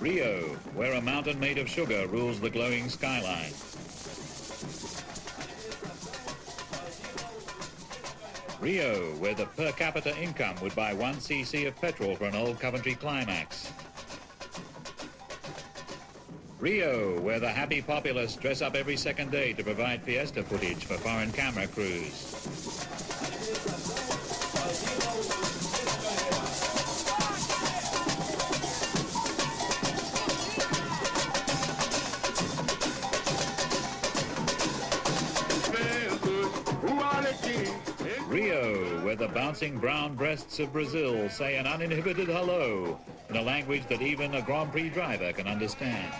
Rio, where a mountain made of sugar rules the glowing skyline. Rio, where the per capita income would buy 1 cc of petrol for an old Coventry Climax. Rio, where the happy populace dress up every second day to provide fiesta footage for foreign camera crews. Rio, where the bouncing brown breasts of Brazil say an uninhibited hello in a language that even a Grand Prix driver can understand.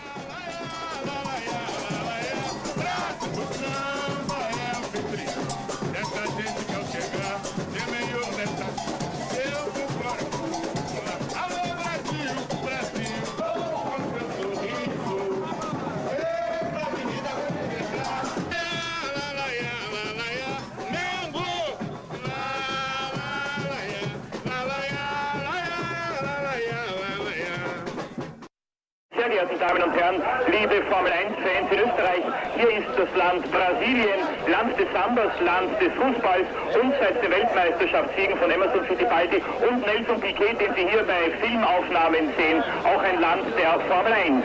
Sehr geehrte Damen und Herren, liebe Formel-1-Fans in Österreich, hier ist das Land Brasilien, Land des Sambas, Land des Fußballs und seit den Weltmeisterschaftssiegen von Emerson Fittipaldi und Nelson Piquet, den Sie hier bei Filmaufnahmen sehen, auch ein Land der Formel 1.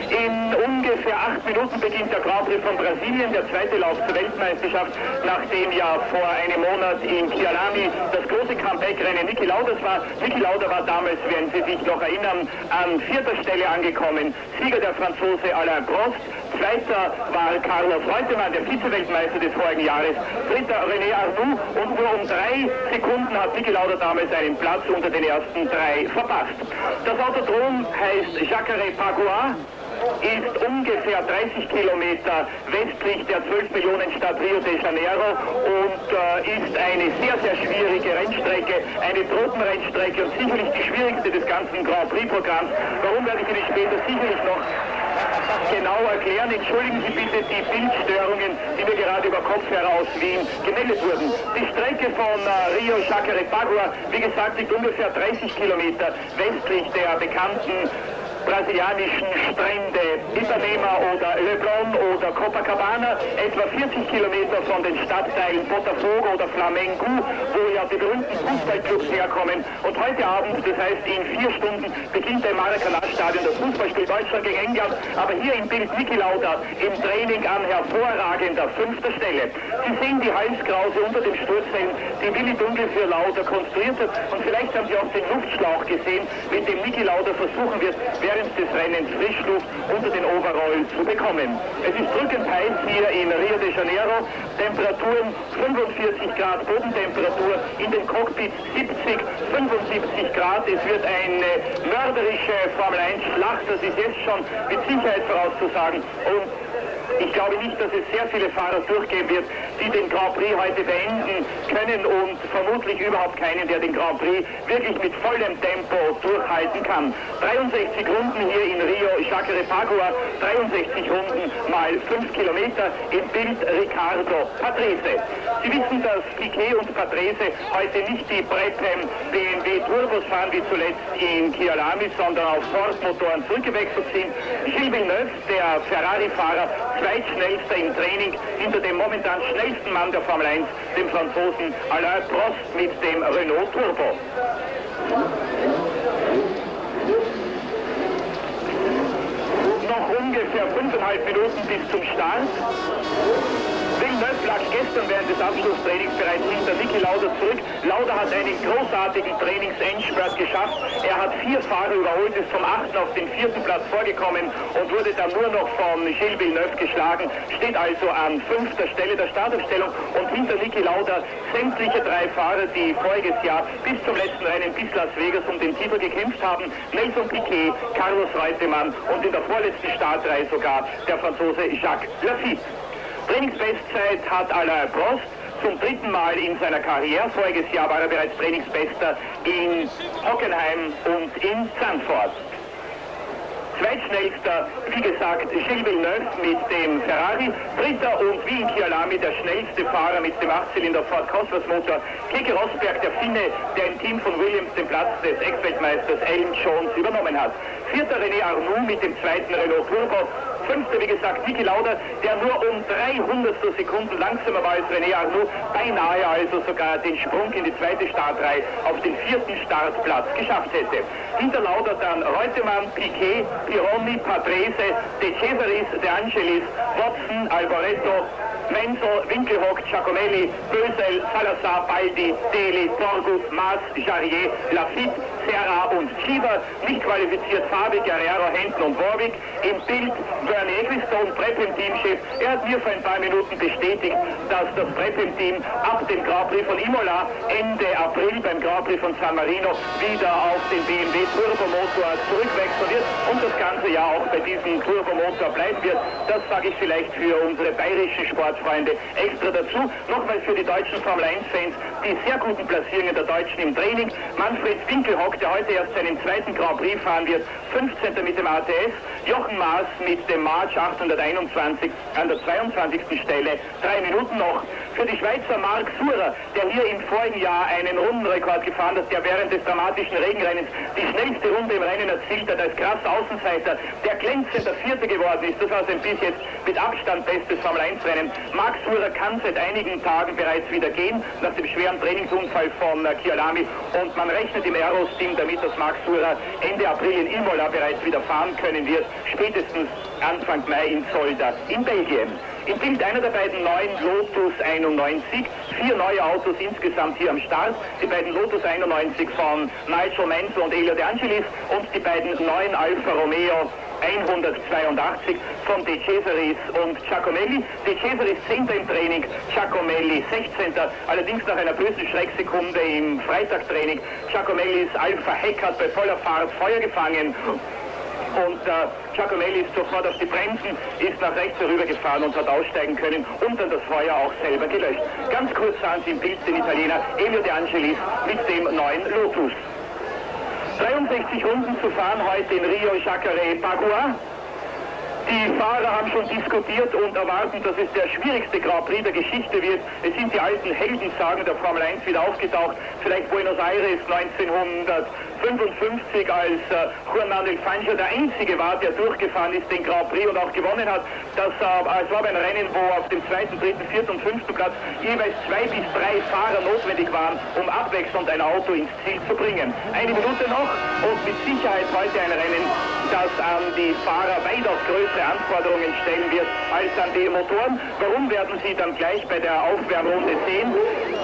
In ungefähr 8 Minuten beginnt der Grand Prix von Brasilien, der zweite Lauf zur Weltmeisterschaft, nachdem ja vor einem Monat in Kyalami das große Comeback-Rennen Niki Laudas war. Niki Lauda war damals, werden Sie sich noch erinnern, an 4. Stelle angekommen, Sieger der Franzose Alain Prost. Zweiter war Carlos Reutemann, der Vize-Weltmeister des vorigen Jahres. Dritter René Arnoux und nur um 3 Sekunden hat Niki Lauda damals einen Platz unter den ersten 3 verpasst. Das Autodrom heißt Jacarepaguà, ist ungefähr 30 Kilometer westlich der 12 Millionen Stadt Rio de Janeiro und ist eine sehr, sehr schwierige Rennstrecke, eine Tropenrennstrecke und sicherlich die schwierigste des ganzen Grand Prix-Programms. Warum werde ich Ihnen später sicherlich noch genau erklären. Entschuldigen Sie bitte die Bildstörungen, die mir gerade über Kopfhörer aus Wien gemeldet wurden. Die Strecke von Rio Jacarepaguà, wie gesagt, liegt ungefähr 30 Kilometer westlich der bekannten brasilianischen Strände Ipanema oder Leblon oder Copacabana, etwa 40 Kilometer von den Stadtteilen Botafogo oder Flamengo, wo ja die berühmten Fußballclubs herkommen. Und heute Abend, das heißt in 4 Stunden, beginnt im Maracanã-Stadion das Fußballspiel Deutschland gegen England. Aber hier im Bild Niki Lauda im Training an hervorragender 5. Stelle. Sie sehen die Halskrause unter dem Sturzhelm, die Willi Dunkel für Lauda konstruiert hat. Und vielleicht haben Sie auch den Luftschlauch gesehen, mit dem Niki Lauda versuchen wird, während des Rennens Frischluft unter den Overall zu bekommen. Es ist drückend heiß hier in Rio de Janeiro, Temperaturen 45 Grad Bodentemperatur, in den Cockpits 70, 75 Grad. Es wird eine mörderische Formel 1 Schlacht, das ist jetzt schon mit Sicherheit vorauszusagen. Und ich glaube nicht, dass es sehr viele Fahrer durchgehen wird, die den Grand Prix heute beenden können und vermutlich überhaupt keinen, der den Grand Prix wirklich mit vollem Tempo durchhalten kann. 63 Runden hier in Rio Jacarepaguà, 63 Runden mal 5 Kilometer, im Bild Ricardo Patrese. Sie wissen, dass Piquet und Patrese heute nicht die Breppen BMW Turbos fahren wie zuletzt in Kyalami, sondern auf Ford-Motoren zurückgewechselt sind. Gilles Villeneuve, der Ferrari-Fahrer, zweitschnellster im Training hinter dem momentan schnellsten Mann der Formel 1, dem Franzosen Alain Prost mit dem Renault Turbo. Noch ungefähr 5,5 Minuten bis zum Start. Villeneuve lag gestern während des Abschlusstrainings bereits hinter Niki Lauda zurück. Lauda hat einen großartigen Trainings-Endspurt geschafft. Er hat 4 Fahrer überholt, ist vom 8. auf den 4. Platz vorgekommen und wurde dann nur noch von Gilles Villeneuve geschlagen. Steht also an 5. Stelle der Startaufstellung und hinter Niki Lauda sämtliche 3 Fahrer, die voriges Jahr bis zum letzten Rennen bis Las Vegas um den Titel gekämpft haben. Nelson Piquet, Carlos Reutemann und in der vorletzten Startreihe sogar der Franzose Jacques Lafitte. Trainingsbestzeit hat Alain Prost zum 3. Mal in seiner Karriere. Voriges Jahr war er bereits Trainingsbester in Hockenheim und in Zandvoort. Zweitschnellster, wie gesagt, Gilles Villeneuve mit dem Ferrari. Dritter und wie in Kyalami der schnellste Fahrer mit dem 8-Zylinder Ford Cosworth Motor, Keke Rosberg, der Finne, der im Team von Williams den Platz des Ex-Weltmeisters Alan Jones übernommen hat. Vierter René Arnoux mit dem zweiten Renault Turbo. Fünfter, wie gesagt, Niki Lauda, der nur um 300 Sekunden langsamer war als René Arnoux, beinahe also sogar den Sprung in die zweite Startreihe auf den vierten Startplatz geschafft hätte. Hinter Lauda dann Reutemann, Piquet, Pironi, Patrese, De Cesaris, De Angelis, Watson, Alboreto, Menzel, Winkelhock, Giacomelli, Bösel, Salazar, Baldi, Deli, Torgus, Maas, Jarier, Lafitte, Serra und Chiva. Nicht qualifiziert Fabi, Guerrero, Henton und Warwick. Im Bild Bernie Ecclestone, Prepim-Teamchef. Er hat mir vor ein paar Minuten bestätigt, dass das Prepim-Team ab dem Grand Prix von Imola Ende April beim Grand Prix von San Marino wieder auf den BMW Turbomotor zurückwechseln wird und das ganze Jahr auch bei diesem Turbomotor bleiben wird. Das sage ich vielleicht für unsere bayerischen Sportfreunde extra dazu. Nochmal für die deutschen Formel-1-Fans die sehr guten Platzierungen der Deutschen im Training. Manfred Winkelhock, der heute erst seinen zweiten Grand Prix fahren wird, 15. mit dem ATS. Jochen Maas mit dem March 821 an der 22. Stelle. 3 Minuten noch. Für die Schweizer Marc Surer, der hier im vorigen Jahr einen Rundenrekord gefahren hat, der während des dramatischen Regenrennens die schnellste Runde im Rennen erzielt hat, als krasser Außenseiter, der glänzend der Vierte geworden ist. Das war sein bis jetzt mit Abstand bestes Formel-1-Rennen. Marc Surer kann seit einigen Tagen bereits wieder gehen, nach dem schweren Trainingsunfall von Kyalami. Und man rechnet im Aeros-Team damit, dass Marc Surer Ende April in Imola bereits wieder fahren können wird, spätestens Anfang Mai in Zolder in Belgien. Im Bild einer der beiden neuen Lotus 91, 4 neue Autos insgesamt hier am Start. Die beiden Lotus 91 von Nigel Mansell und Elio De Angelis und die beiden neuen Alfa Romeo 182 von De Cesaris und Giacomelli. De Cesaris 10. im Training, Giacomelli 16. Allerdings nach einer bösen Schrecksekunde im Freitagtraining. Giacomellis Alfa Heck hat bei voller Fahrt Feuer gefangen. Und Giacomelli ist sofort auf die Bremsen, ist nach rechts herübergefahren und hat aussteigen können und dann das Feuer auch selber gelöscht. Ganz kurz sahen Sie im Bild den Italiener Elio De Angelis mit dem neuen Lotus. 63 Runden zu fahren heute in Rio Jacarepaguà. Die Fahrer haben schon diskutiert und erwarten, dass es der schwierigste Grand Prix der Geschichte wird. Es sind die alten Heldensagen der Formel 1 wieder aufgetaucht. Vielleicht Buenos Aires 1955, als Juan Manuel Fangio der Einzige war, der durchgefahren ist, den Grand Prix und auch gewonnen hat. Es war ein Rennen, wo auf dem 2., 3., 4. und 5. Platz jeweils 2 bis 3 Fahrer notwendig waren, um abwechselnd ein Auto ins Ziel zu bringen. Eine Minute noch und mit Sicherheit heute ein Rennen, das an die Fahrer weitaus größere Anforderungen stellen wird als an die Motoren. Warum werden Sie dann gleich bei der Aufwärmrunde sehen?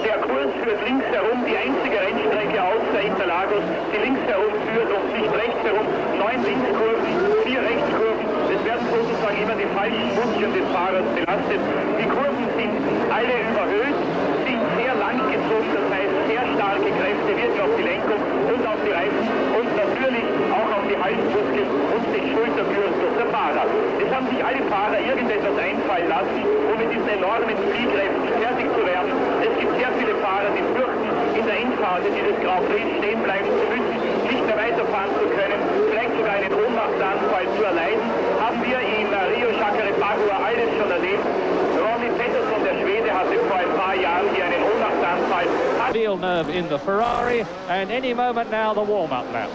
Der Kurs führt links herum, die einzige Rennstrecke außer Interlagos, die links herum führt und nicht rechts herum. 9 Linkskurven, 4 Rechtskurven. Es werden sozusagen immer die falschen Muskeln des Fahrers belastet. Die Kurven sind alle überhöht, sind sehr lang gezogen, das heißt sehr starke Kräfte wirken auf die Lenkung und auf die Reifen und natürlich auch auf die Halsmuskeln und den Schulterbürstel der Fahrer. Es haben sich alle Fahrer irgendetwas einfallen lassen, um mit diesen enormen Fliehkräften fertig zu werden. Es gibt sehr viele Fahrer, die fürchten, in der Endphase dieses Grand Prix stehen bleiben zu müssen, nicht mehr weiterfahren zu können, vielleicht sogar einen Ohnmachtsanfall zu erleiden. Haben wir in Rio Jacarepaguà alles schon erlebt. Ronnie Peterson, der Schwede, hatte vor ein paar Jahren hier einen Ohnmachtsanfall. Villeneuve in the Ferrari, and any moment now the warm-up lap.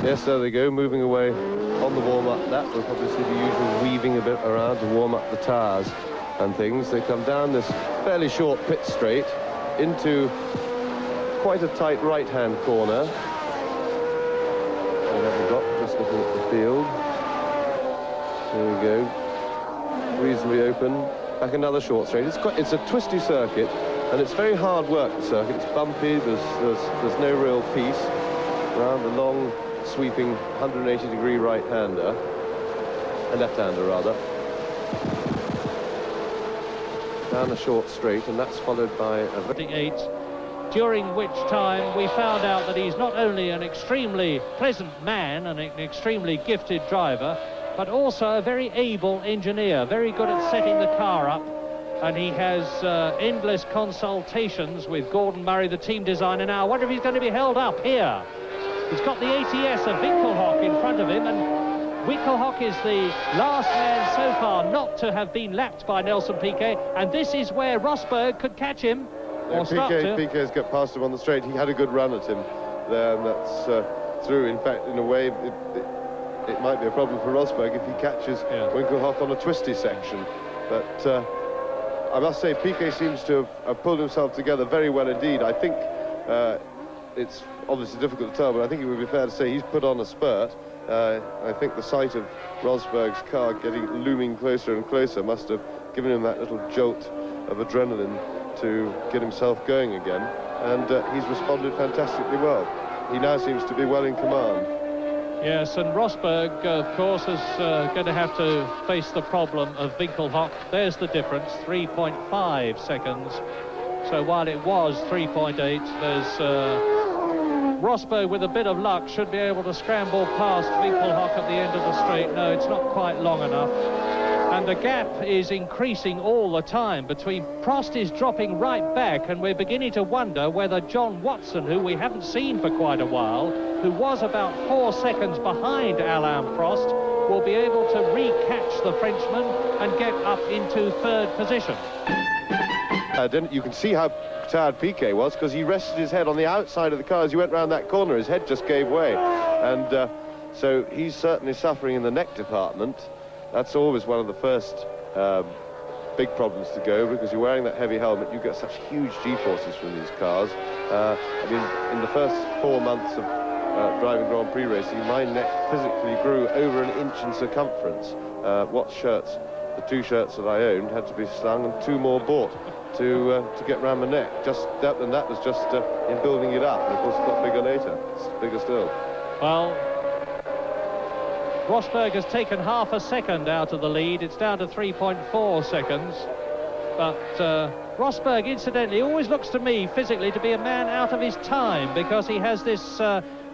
Yes, there they go, moving away on the warm-up lap. We'll probably see the usual weaving a bit around to warm up the tyres and things. They come down this fairly short pit straight into quite a tight right-hand corner. What have we got? Just looking at the field. There we go. Reasonably open. Back another short straight. It's a twisty circuit, and it's very hard work, the circuit. It's bumpy, there's no real peace. Around the long, sweeping 180-degree right-hander, a left-hander rather. Down a short straight, and that's followed by a... 48, during which time we found out that he's not only an extremely pleasant man and an extremely gifted driver, but also a very able engineer, very good at setting the car up. And he has endless consultations with Gordon Murray, the team designer. Now, I wonder if he's going to be held up here. He's got the ATS of Winkelhock in front of him, and Winkelhock is the last man so far not to have been lapped by Nelson Piquet, and this is where Rosberg could catch him. Or Piquet's got past him on the straight. He had a good run at him there, and that's through. In fact, in a way, it might be a problem for Rosberg if he catches Winkelhock on a twisty section. But I must say, Piquet seems to have pulled himself together very well indeed. I think it's obviously difficult to tell, but I think it would be fair to say he's put on a spurt. I think the sight of Rosberg's car looming closer and closer must have given him that little jolt of adrenaline to get himself going again, and he's responded fantastically well. He now seems to be well in command. Yes, and Rosberg, of course, is going to have to face the problem of Winkelhock. There's the difference, 3.5 seconds. So while it was 3.8, there's Rosberg, with a bit of luck, should be able to scramble past Winkelhock at the end of the straight. No, it's not quite long enough. And the gap is increasing all the time between Prost is dropping right back, and we're beginning to wonder whether John Watson, who we haven't seen for quite a while, who was about 4 seconds behind Alain Prost, will be able to re-catch the Frenchman and get up into third position. You can see how tired Piquet was, because he rested his head on the outside of the car as he went round that corner. His head just gave way, and so he's certainly suffering in the neck department. That's always one of the first big problems to go, because you're wearing that heavy helmet. You get such huge G-forces from these cars. I mean, in the first 4 months of driving Grand Prix racing, my neck physically grew over an inch in circumference. What shirts, the 2 shirts that I owned, had to be slung, and 2 more bought to get round my neck. Just that, and that was just in building it up. And of course, it got bigger later. It's bigger still. Well, Rosberg has taken half a second out of the lead. It's down to 3.4 seconds. But Rosberg, incidentally, always looks to me physically to be a man out of his time, because he has this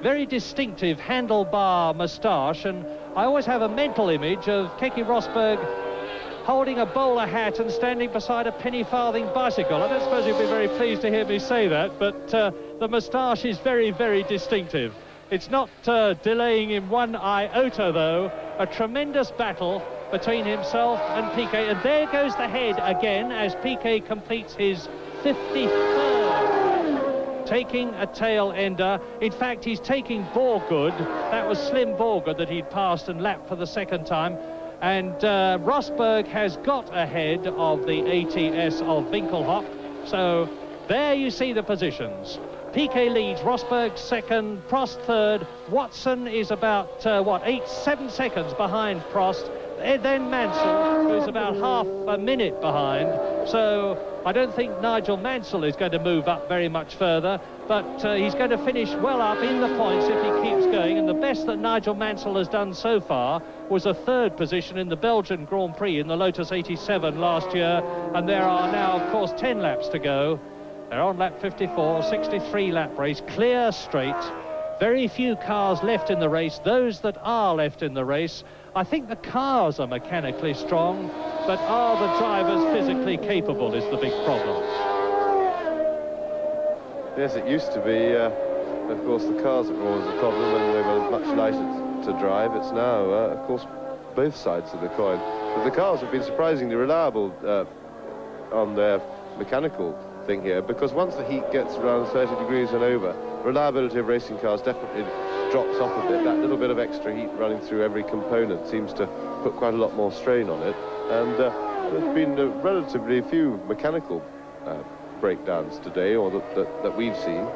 very distinctive handlebar moustache, and I always have a mental image of Keke Rosberg holding a bowler hat and standing beside a penny-farthing bicycle. I don't suppose you'd be very pleased to hear me say that, but the moustache is very, very distinctive. It's not delaying him one iota, though. A tremendous battle between himself and Piquet. And there goes the head again as Piquet completes his 53rd. Taking a tail ender. In fact, he's taking Borgood. That was Slim Borgood that he'd passed and lapped for the second time. And Rosberg has got ahead of the ATS of Winkelhock. So there you see the positions. Piquet leads, Rosberg second, Prost third. Watson is about, 7 seconds behind Prost. Then Mansell, who's about half a minute behind. So I don't think Nigel Mansell is going to move up very much further, but he's going to finish well up in the points if he keeps going. And the best that Nigel Mansell has done so far was a 3rd position in the Belgian Grand Prix in the Lotus 87 last year. And there are now, of course, 10 laps to go. They're on lap 54, 63 lap race, clear straight. Very few cars left in the race. Those that are left in the race, I think the cars are mechanically strong, but are the drivers physically capable is the big problem. Yes, it used to be, of course, the cars that were always a problem, and they were much lighter to drive. It's now, of course, both sides of the coin. But the cars have been surprisingly reliable on their mechanical thing here, because once the heat gets around 30 degrees and over, reliability of racing cars definitely drops off a bit. That little bit of extra heat running through every component seems to put quite a lot more strain on it, and there's been relatively few mechanical breakdowns today, or that we've seen.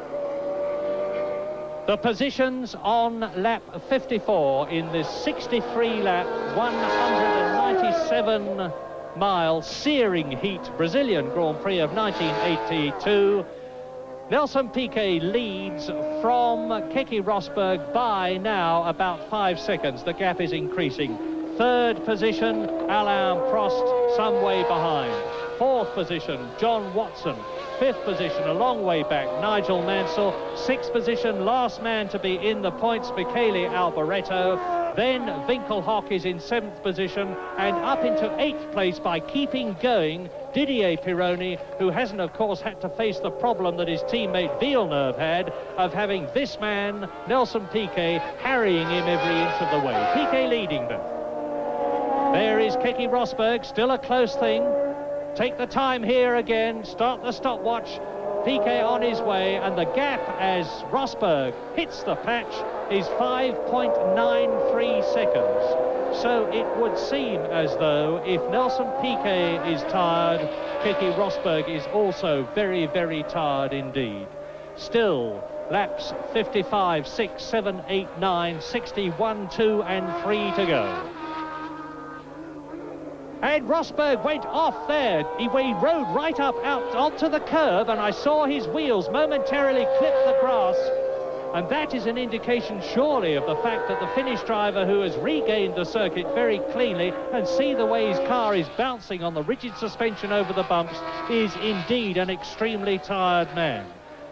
The positions on lap 54 in this 63 lap 197 mile searing heat Brazilian Grand Prix of 1982. Nelson Piquet leads from Keke Rosberg by now about 5 seconds. The gap is increasing. 3rd position, Alain Prost, some way behind. 4th position, John Watson. 5th position, a long way back, Nigel Mansell. 6th position, last man to be in the points, Michele Alboreto. Then Winkelhock is in 7th position, and up into 8th place by keeping going, Didier Pironi, who hasn't, of course, had to face the problem that his teammate Villeneuve had of having this man, Nelson Piquet, harrying him every inch of the way. Piquet leading them. There is Keke Rosberg, still a close thing. Take the time here again, start the stopwatch. Piquet on his way, and the gap as Rosberg hits the patch is 5.93 seconds. So it would seem as though if Nelson Piquet is tired, Keke Rosberg is also very, very tired indeed. Still, laps 55, 6, 7, 8, 9, 61, 2 and 3 to go. And Rosberg went off there. He rode right up out onto the curb, and I saw his wheels momentarily clip the grass. And that is an indication, surely, of the fact that the Finnish driver, who has regained the circuit very cleanly, and see the way his car is bouncing on the rigid suspension over the bumps, is indeed an extremely tired man.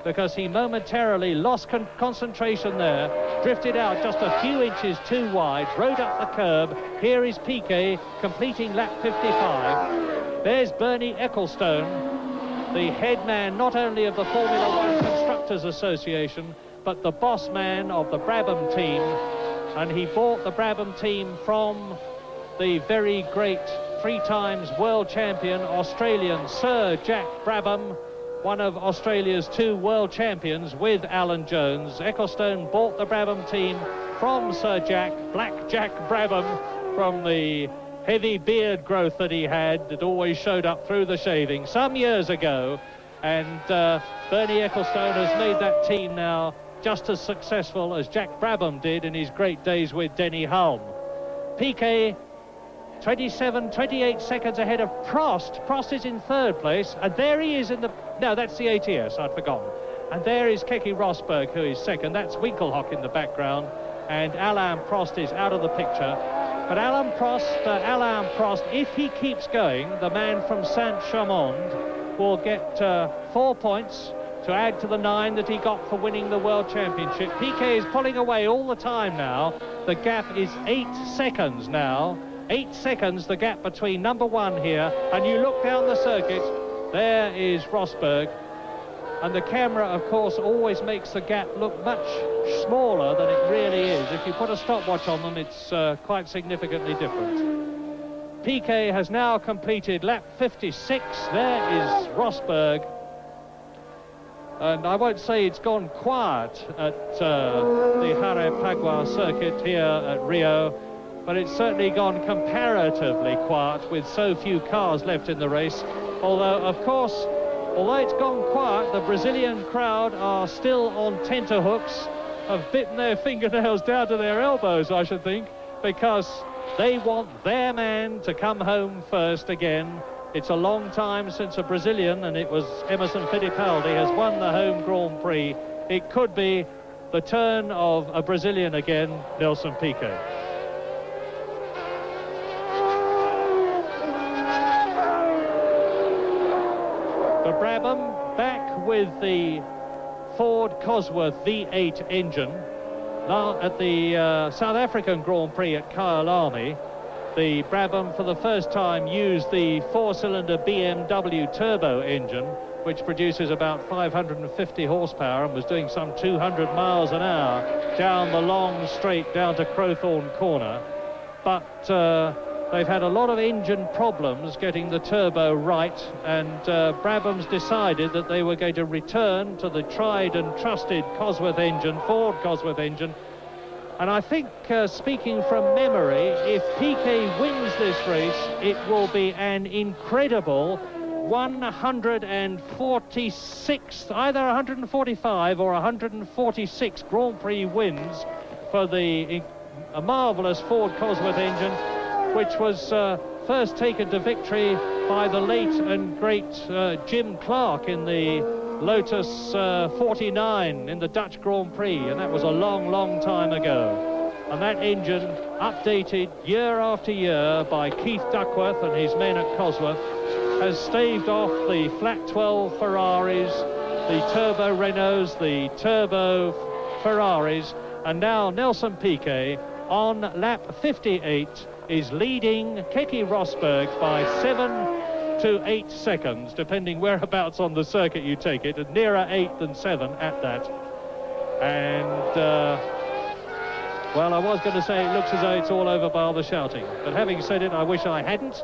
Because he momentarily lost concentration there, drifted out just a few inches too wide, rode up the curb. Here is Piquet completing lap 55. There's Bernie Ecclestone, the head man not only of the Formula One Constructors Association, but the boss man of the Brabham team. And he bought the Brabham team from the very great 3 times world champion Australian Sir Jack Brabham, one of Australia's 2 world champions with Alan Jones. Ecclestone bought the Brabham team from Sir Jack, Black Jack Brabham, from the heavy beard growth that he had that always showed up through the shaving some years ago. And Bernie Ecclestone has made that team now just as successful as Jack Brabham did in his great days with Denny Hulme. Piquet 28 seconds ahead of Prost. Prost is in 3rd place, and there he is in the... No, that's the ATS, I'd forgotten. And there is Keke Rosberg, who is 2nd. That's Winkelhock in the background, and Alain Prost is out of the picture. But Alain Prost, if he keeps going, the man from Saint-Chamond will get 4 points to add to the 9 that he got for winning the World Championship. Piquet is pulling away all the time now. The gap is 8 seconds now. 8 seconds, the gap between number 1 here, and you look down the circuit, there is Rosberg, and the camera, of course, always makes the gap look much smaller than it really is. If you put a stopwatch on them, it's quite significantly different. Piquet has now completed lap 56. There is Rosberg, and I won't say it's gone quiet at the Jacarepaguà circuit here at Rio, but it's certainly gone comparatively quiet with so few cars left in the race. Although, of course, although it's gone quiet, the Brazilian crowd are still on tenterhooks, have bitten their fingernails down to their elbows, I should think, because they want their man to come home first again. It's a long time since a Brazilian, and it was Emerson Fittipaldi, has won the home Grand Prix. It could be the turn of a Brazilian again, Nelson Piquet. The Brabham back with the Ford Cosworth V8 engine. Now at the South African Grand Prix at Kyalami, the Brabham for the first time used the 4-cylinder BMW turbo engine, which produces about 550 horsepower and was doing some 200 miles an hour down the long straight down to Crowthorne Corner. But they've had a lot of engine problems getting the turbo right, and Brabham's decided that they were going to return to the tried and trusted Cosworth engine, Ford Cosworth engine. And I think, speaking from memory, if Piquet wins this race, it will be an incredible 146, either 145 or 146 Grand Prix wins for the marvellous Ford Cosworth engine, which was first taken to victory by the late and great Jim Clark in the Lotus 49 in the Dutch Grand Prix, and that was a long, long time ago. And that engine, updated year after year by Keith Duckworth and his men at Cosworth, has staved off the flat 12 Ferraris, the turbo Renaults, the turbo Ferraris, and now Nelson Piquet on lap 58 is leading Keke Rosberg by 7 to 8 seconds, depending whereabouts on the circuit you take it, and nearer 8 than 7 at that. And well, I was going to say it looks as though it's all over bar the shouting, but having said it, I wish I hadn't,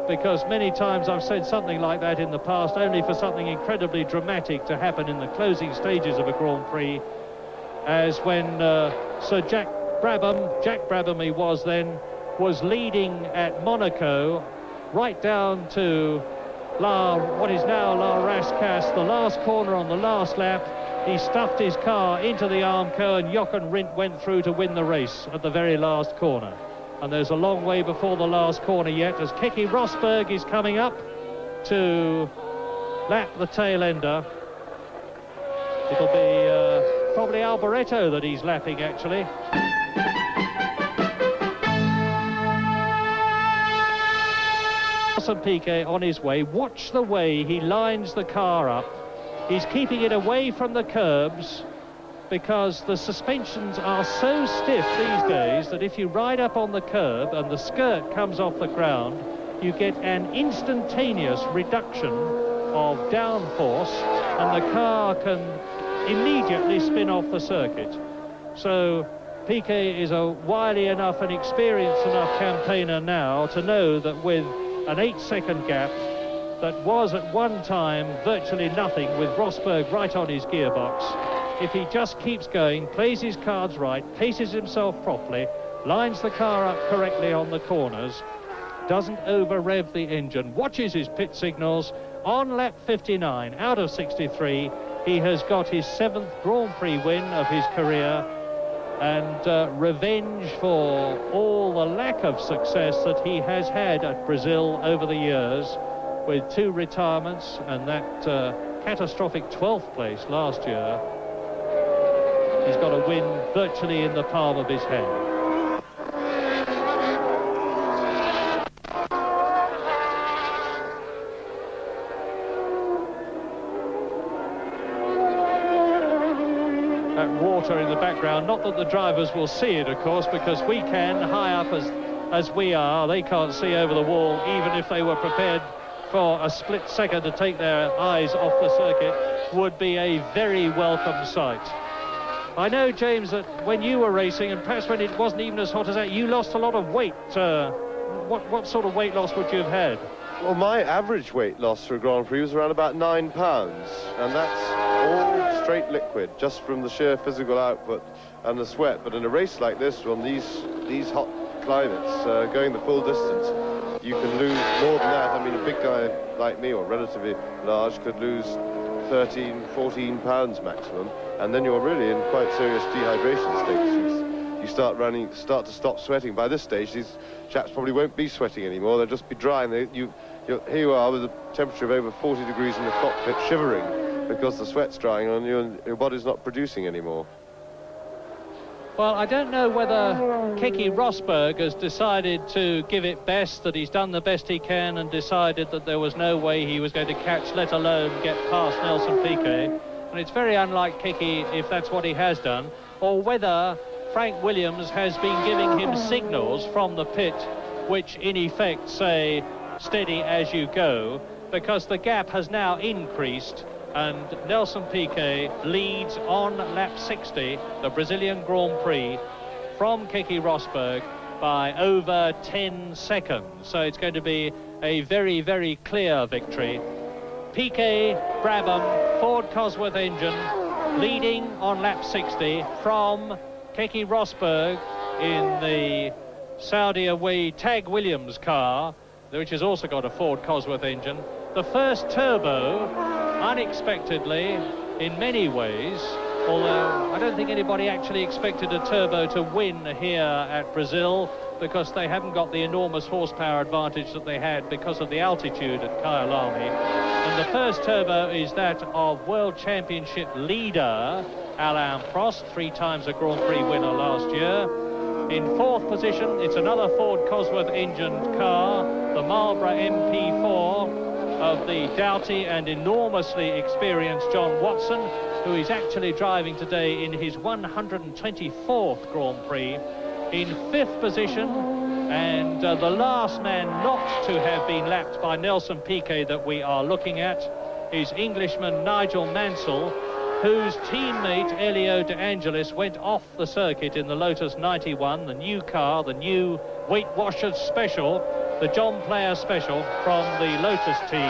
because many times I've said something like that in the past, only for something incredibly dramatic to happen in the closing stages of a Grand Prix, as when Sir Jack Brabham he was then, was leading at Monaco right down to what is now La Rascasse, the last corner on the last lap. He stuffed his car into the Armco and Jochen Rindt went through to win the race at the very last corner. And there's a long way before the last corner yet, as Keke Rosberg is coming up to lap the tail ender. It'll be probably Alboreto that he's lapping, actually. Nelson Piquet on his way. Watch the way he lines the car up. He's keeping it away from the curbs because the suspensions are so stiff these days that if you ride up on the curb and the skirt comes off the ground, you get an instantaneous reduction of downforce and the car can immediately spin off the circuit. So Piquet is a wily enough and experienced enough campaigner now to know that with an 8-second gap that was at one time virtually nothing, with Rosberg right on his gearbox, if he just keeps going, plays his cards right, paces himself properly, lines the car up correctly on the corners, doesn't over-rev the engine, watches his pit signals, on lap 59 out of 63, he has got his 7th Grand Prix win of his career, and revenge for all the lack of success that he has had at Brazil over the years, with 2 retirements and that catastrophic 12th place last year. He's got a win virtually in the palm of his hand. That water in the background, not that the drivers will see it, of course, because we can, high up as we are, they can't see over the wall, even if they were prepared for a split second to take their eyes off the circuit, would be a very welcome sight. I know, James, that when you were racing, and perhaps when it wasn't even as hot as that, you lost a lot of weight. What sort of weight loss would you have had? Well, my average weight loss for a Grand Prix was around about 9 pounds, and that's all straight liquid, just from the sheer physical output and the sweat. But in a race like this, on these hot climates, going the full distance, you can lose more than that. I mean, a big guy like me, or relatively large, could lose 13, 14 pounds maximum, and then you're really in quite serious dehydration states. You start to stop sweating. By this stage, these chaps probably won't be sweating anymore. They'll just be dry, and here you are with a temperature of over 40 degrees in the cockpit, shivering because the sweat's drying on you and your body's not producing anymore. Well, I don't know whether Keke Rosberg has decided to give it best, that he's done the best he can and decided that there was no way he was going to catch, let alone get past Nelson Piquet. And it's very unlike Keke if that's what he has done, or whether Frank Williams has been giving him signals from the pit which in effect say steady as you go, because the gap has now increased and Nelson Piquet leads on lap 60, the Brazilian Grand Prix, from Keke Rosberg by over 10 seconds. So it's going to be a very, very clear victory. Piquet, Brabham, Ford Cosworth engine, leading on lap 60 from Keke Rosberg in the Saudi away Tag Williams car, which has also got a Ford Cosworth engine. The first turbo, unexpectedly, in many ways, although I don't think anybody actually expected a turbo to win here at Brazil, because they haven't got the enormous horsepower advantage that they had because of the altitude at Kyalami. And the first turbo is that of World Championship leader Alain Prost, 3 times a Grand Prix winner last year. In 4th position, it's another Ford Cosworth engined car, the Marlboro MP4, of the doughty and enormously experienced John Watson, who is actually driving today in his 124th Grand Prix, in 5th position, and the last man not to have been lapped by Nelson Piquet that we are looking at is Englishman Nigel Mansell, whose teammate Elio De Angelis went off the circuit in the Lotus 91, the new car, the new Weight Watchers Special, the John Player Special from the Lotus team.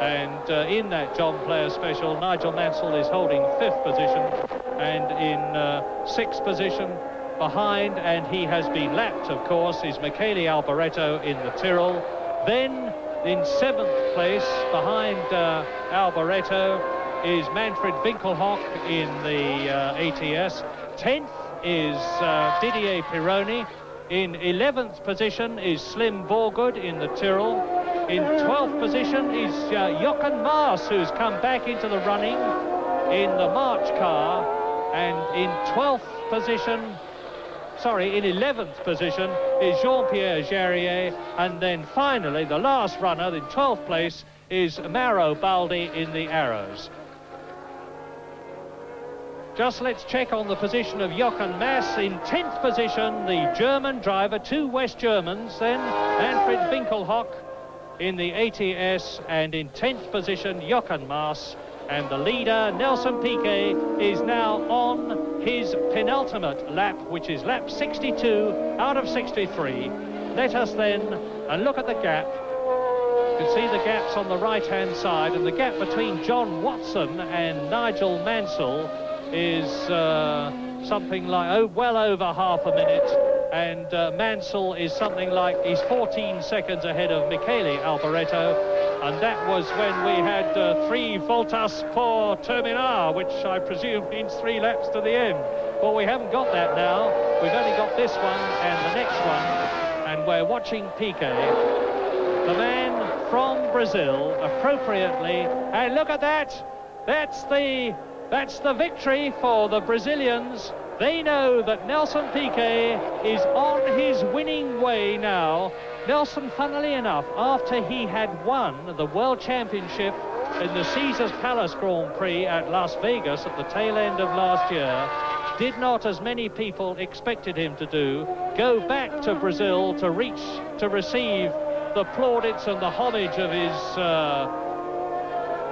And in that John Player Special, Nigel Mansell is holding 5th position, and in 6th position behind, and he has been lapped, of course, is Michele Alboreto in the Tyrrell. Then in 7th place, behind Alboreto, is Manfred Winkelhock in the ATS. 10th is Didier Pironi. In 11th position is Slim Borgood in the Tyrrell. In 12th position is Jochen Maas, who's come back into the running in the March car. And in 12th position, sorry, in 11th position is Jean-Pierre Jarier. And then finally, the last runner in 12th place is Mauro Baldi in the Arrows. Just let's check on the position of Jochen Maas. In 10th position, the German driver, 2 West Germans, then Manfred Winkelhock in the ATS, and in 10th position, Jochen Maas. And the leader, Nelson Piquet, is now on his penultimate lap, which is lap 62 out of 63. Let us then look at the gap. You can see the gaps on the right-hand side, and the gap between John Watson and Nigel Mansell is something like well over half a minute, and Mansell is something like, he's 14 seconds ahead of Michele Alboreto, and that was when we had 3 voltas por terminar, which I presume means 3 laps to the end. Well, we haven't got that now. We've only got this one and the next one, and we're watching Piquet, the man from Brazil, appropriately, and look at that. That's the victory for the Brazilians. They know that Nelson Piquet is on his winning way now. Nelson, funnily enough, after he had won the World Championship in the Caesars Palace Grand Prix at Las Vegas at the tail end of last year, did not, as many people expected him to do, go back to Brazil to receive the plaudits and the homage of his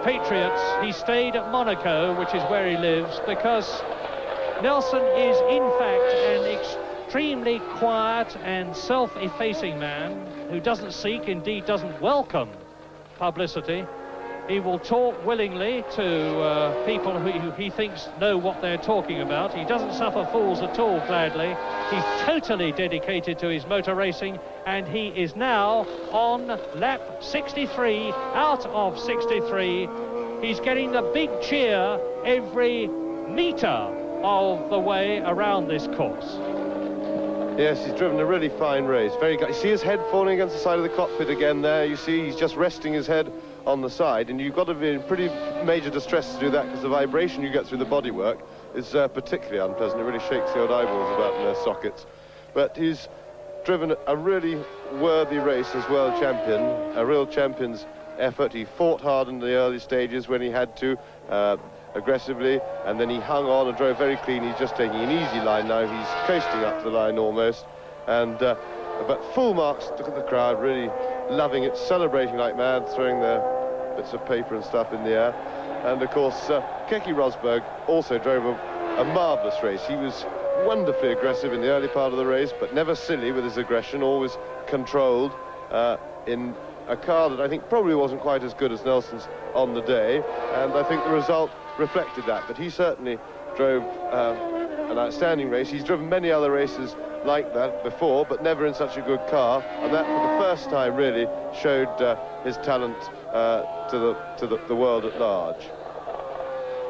patriots. He stayed at Monaco, which is where he lives, because Nelson is in fact an extremely quiet and self-effacing man who doesn't seek, indeed doesn't welcome publicity. He will talk willingly to people who he thinks know what they're talking about. He doesn't suffer fools at all, gladly. He's totally dedicated to his motor racing, and he is now on lap 63 out of 63. He's getting the big cheer every metre of the way around this course. Yes, he's driven a really fine race. Very good. You see his head falling against the side of the cockpit again there. You see he's just resting his head on the side, and you've got to be in pretty major distress to do that, because the vibration you get through the bodywork is particularly unpleasant. It really shakes the old eyeballs about in their sockets. But he's driven a really worthy race as world champion, a real champion's effort. He fought hard in the early stages when he had to, aggressively, and then he hung on and drove very clean. He's just taking an easy line now. He's coasting up to the line almost, and but full marks. Look at the crowd, really loving it, celebrating like mad, throwing their bits of paper and stuff in the air. And of course, Keke Rosberg also drove a marvellous race. He was wonderfully aggressive in the early part of the race, but never silly with his aggression, always controlled in a car that I think probably wasn't quite as good as Nelson's on the day, and I think the result reflected that. But he certainly drove an outstanding race. He's driven many other races like that before, but never in such a good car, and that for the first time really showed his talent to the world at large.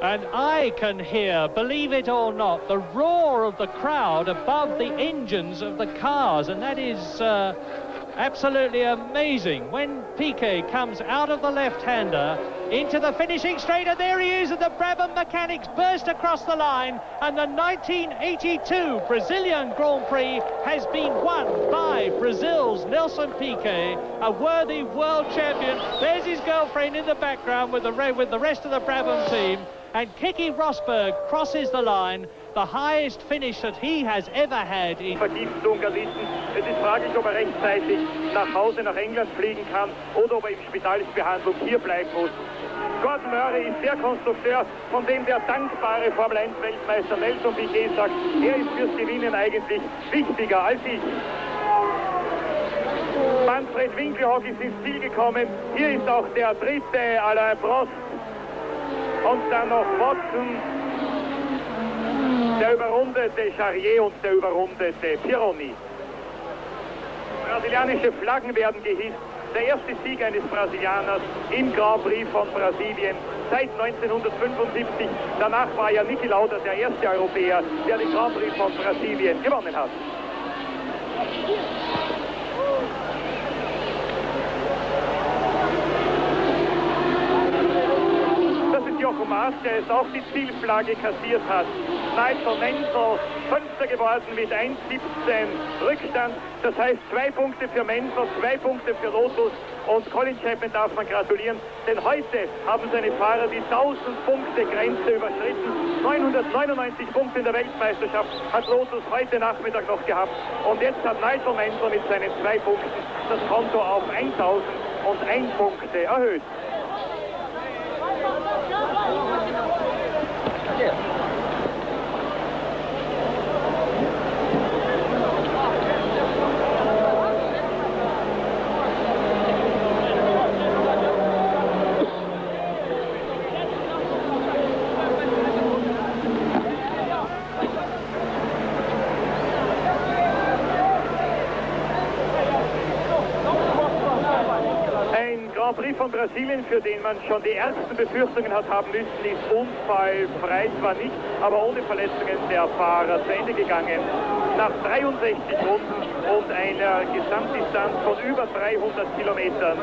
And I can hear, believe it or not, the roar of the crowd above the engines of the cars, and that is absolutely amazing. When Piquet comes out of the left-hander into the finishing straight, and there he is, and the Brabham mechanics burst across the line, and the 1982 Brazilian Grand Prix has been won by Brazil's Nelson Piquet, a worthy world champion. There's his girlfriend in the background with the rest of the Brabham team, and Keke Rosberg crosses the line, the highest finish that he has ever had in Vergiftung erlitten. Es ist fraglich, ob rechtzeitig nach Hause nach England fliegen kann oder ob im Spitalsbehandlung hier bleiben muss. Gordon Murray ist der Konstrukteur, von dem der dankbare Formel-1-Weltmeister Nelson Piquet sagt, er ist fürs Gewinnen eigentlich wichtiger als ich. Manfred Winkelhock ist ins Ziel gekommen. Hier ist auch der dritte Alain Prost. Und dann noch Watson, der überrundete Charrier und der überrundete Pironi. Brasilianische Flaggen werden gehisst. Der erste Sieg eines Brasilianers im Grand Prix von Brasilien seit 1975. Danach war ja Niki Lauda der erste Europäer, der den Grand Prix von Brasilien gewonnen hat. Jochen Maas, der jetzt auch die Zielflagge kassiert hat. Nigel Mansell, Fünfter geworden mit 1,17 Rückstand. Das heißt 2 Punkte für Mansell, 2 Punkte für Lotus. Und Colin Chapman darf man gratulieren, denn heute haben seine Fahrer die 1000-Punkte-Grenze überschritten. 999 Punkte in der Weltmeisterschaft hat Lotus heute Nachmittag noch gehabt. Und jetzt hat Nigel Mansell mit seinen 2 Punkten das Konto auf 1001 Punkte erhöht. Prix von Brasilien, für den man schon die ersten Befürchtungen hat haben müssen, ist unfallfrei, zwar nicht, aber ohne Verletzungen der Fahrer zu Ende gegangen. Nach 63 Runden und einer Gesamtdistanz von über 300 Kilometern,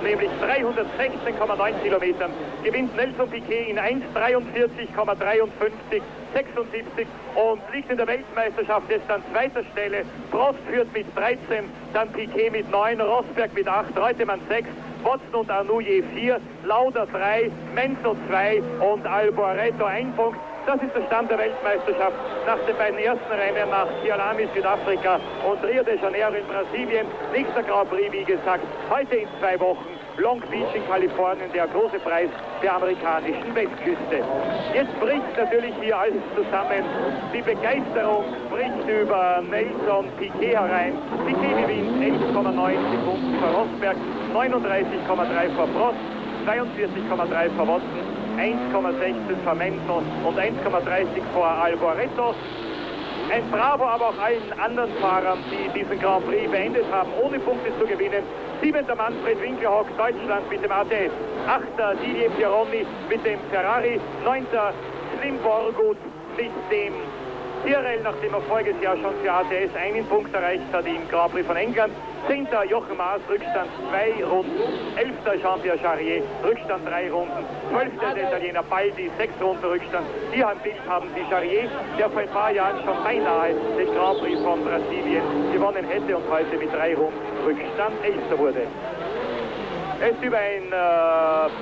nämlich 316,9 Kilometern, gewinnt Nelson Piquet in 1,43,53, 76 und liegt in der Weltmeisterschaft jetzt an zweiter Stelle. Prost führt mit 13, dann Piquet mit 9, Rosberg mit 8, Reutemann 6, Watson und Arnoux je 4, Lauda 3, Mansell 2 und Alboreto 1 Punkt. Das ist der Stand der Weltmeisterschaft nach den beiden ersten Rennen, nach Kialami Südafrika und Rio de Janeiro in Brasilien. Nächster Grand Prix, wie gesagt, heute in 2 Wochen. Long Beach in Kalifornien, der große Preis der amerikanischen Westküste. Jetzt bricht natürlich hier alles zusammen. Die Begeisterung bricht über Nelson Piquet herein. Piquet gewinnt 11,9 Sekunden vor Rosberg, 39,3 vor Prost, 42,3 vor Watson, 1,16 vor Mansell und 1,30 vor Alboreto. Ein Bravo aber auch allen anderen Fahrern, die diesen Grand Prix beendet haben, ohne Punkte zu gewinnen. 7. Manfred Winkelhock, Deutschland mit dem ATS. 8. Didier Pironi mit dem Ferrari. 9. Slim Borgut mit dem Tyrrell, nachdem er voriges Jahr schon für ATS einen Punkt erreicht hat im Grand Prix von England. 10. Jochen Maas, Rückstand 2 Runden. 11. Jean-Pierre Charrier, Rückstand 3 Runden. 12. der Italiener Baldi, 6 Runden Rückstand. Hier am Bild haben Sie Charrier, der vor ein paar Jahren schon beinahe den Grand Prix von Brasilien gewonnen hätte und heute mit 3 Runden Rückstand 11. wurde. Er ist über ein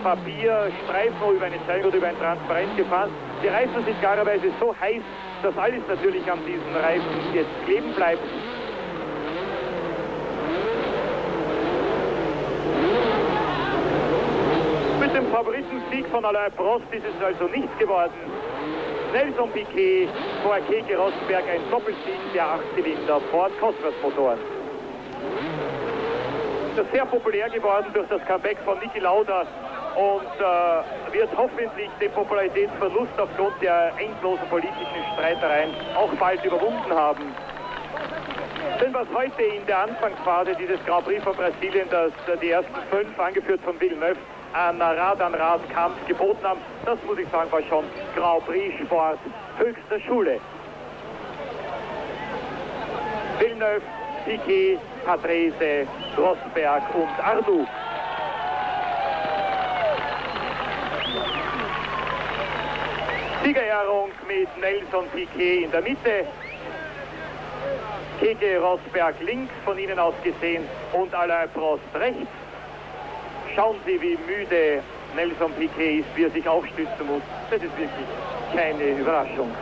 Papierstreifen, über eine Zeitung oder über ein Transparent gefahren. Die Reifen sind klarerweise so heiß, dass alles natürlich an diesen Reifen jetzt kleben bleibt. Mit dem Favoritensieg von Alain Prost ist es also nichts geworden. Nelson Piquet vor Keke Rosberg, ein Doppelsieg der 8-Zylinder Ford Cosworth-Motoren. Das ist sehr populär geworden durch das Comeback von Niki Lauda und wird hoffentlich den Popularitätsverlust aufgrund der endlosen politischen Streitereien auch bald überwunden haben. Denn was heute in der Anfangsphase dieses Grand Prix von Brasilien, dass die ersten 5, angeführt von Villeneuve, an Rad-an-Rad-Kampf geboten haben, das muss ich sagen, war schon Grand Prix-Sport höchster Schule. Villeneuve, Piquet, Patrese, Rosberg und Arnoux. Siegerehrung mit Nelson Piquet in der Mitte, Keke Rosberg links von Ihnen aus gesehen und Alain Prost rechts. Schauen Sie, wie müde Nelson Piquet ist, wie er sich aufstützen muss. Das ist wirklich keine Überraschung.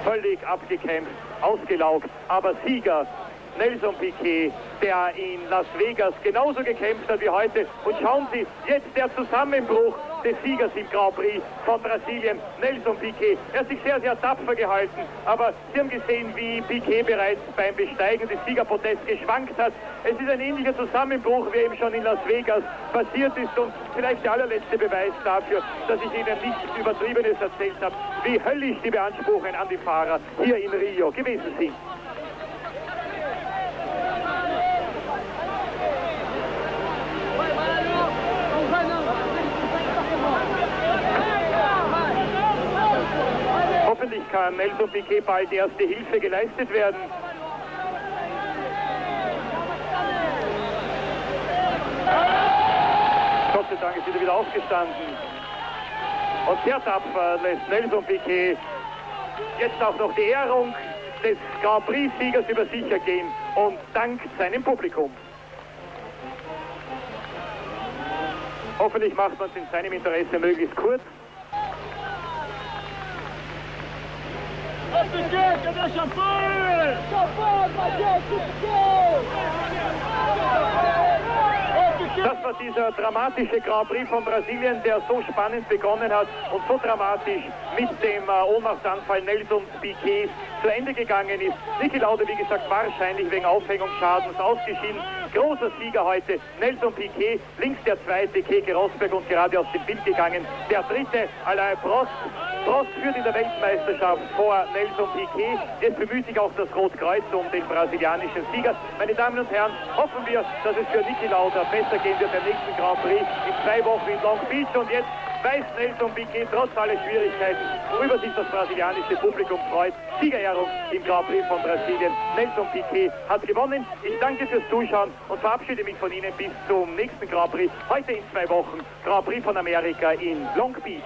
Völlig abgekämpft, ausgelaugt, aber Sieger Nelson Piquet, der in Las Vegas genauso gekämpft hat wie heute. Und schauen Sie, jetzt der Zusammenbruch des Siegers im Grand Prix von Brasilien, Nelson Piquet. Er hat sich sehr, sehr tapfer gehalten, aber Sie haben gesehen, wie Piquet bereits beim Besteigen des Siegerpodests geschwankt hat. Es ist ein ähnlicher Zusammenbruch, wie eben schon in Las Vegas passiert ist, und vielleicht der allerletzte Beweis dafür, dass ich Ihnen nichts Übertriebenes erzählt habe, wie höllisch die Beanspruchungen an die Fahrer hier in Rio gewesen sind. Hoffentlich kann Nelson Piquet bald erste Hilfe geleistet werden. Gott sei Dank ist er wieder aufgestanden. Und sehr tapfer lässt Nelson Piquet jetzt auch noch die Ehrung des Grand Prix-Siegers über sich ergehen und dankt seinem Publikum. Hoffentlich macht man es in seinem Interesse möglichst kurz. Das war dieser dramatische Grand Prix von Brasilien, der so spannend begonnen hat und so dramatisch mit dem Ohnmachtsanfall Nelson Piquet zu Ende gegangen ist. Niki Lauda, wie gesagt, wahrscheinlich wegen Aufhängungsschadens ausgeschieden. Großer Sieger heute, Nelson Piquet, links der zweite, Keke Rosberg, und gerade aus dem Bild gegangen der dritte, Alain Prost. Prost führt in der Weltmeisterschaft vor Nelson Piquet. Jetzt bemüht sich auch das Rotkreuz um den brasilianischen Sieger. Meine Damen und Herren, hoffen wir, dass es für Niki Lauda besser gehen wird beim nächsten Grand Prix in 2 Wochen in Long Beach. Und jetzt weiß Nelson Piquet trotz aller Schwierigkeiten, worüber sich das brasilianische Publikum freut. Siegerehrung im Grand Prix von Brasilien. Nelson Piquet hat gewonnen. Ich danke fürs Zuschauen und verabschiede mich von Ihnen bis zum nächsten Grand Prix. Heute in 2 Wochen Grand Prix von Amerika in Long Beach.